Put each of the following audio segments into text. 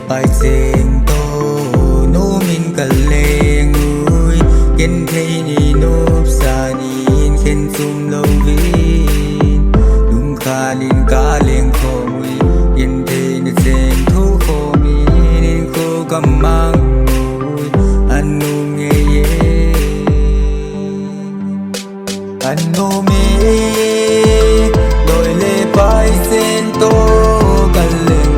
bài sen tô nô min cả leng ui kiến thấy ni nộp xa nín khen sum lâu vin đúng khá nín cá leng khô mùi kiến thấy ni sen thu khô mi nín khô cầm mang mùi anh nụ nghe ye anh nụ mi đôi lệ bài sen tô cả leng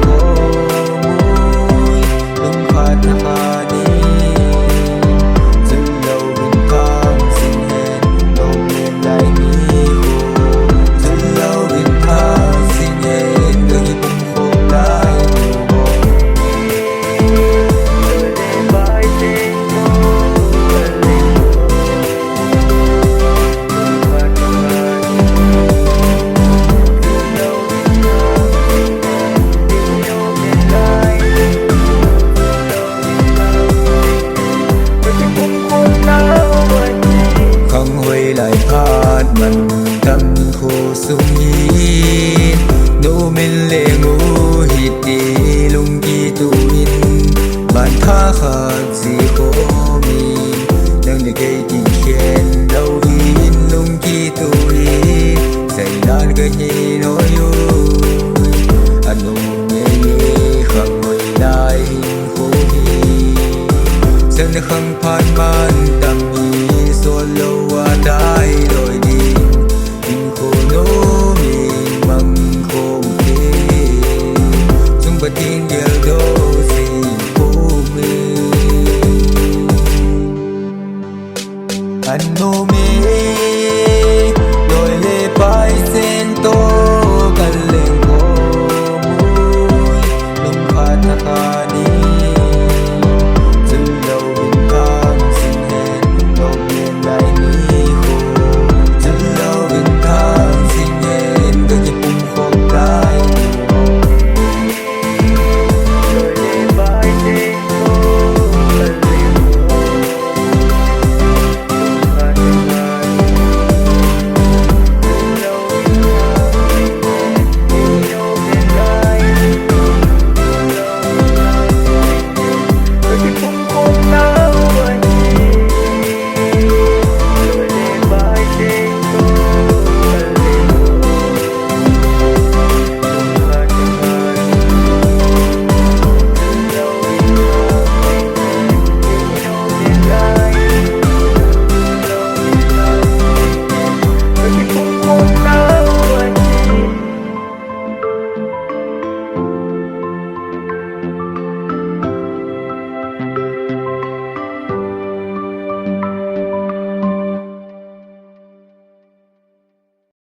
lại phát mình tâm khổ sung nhi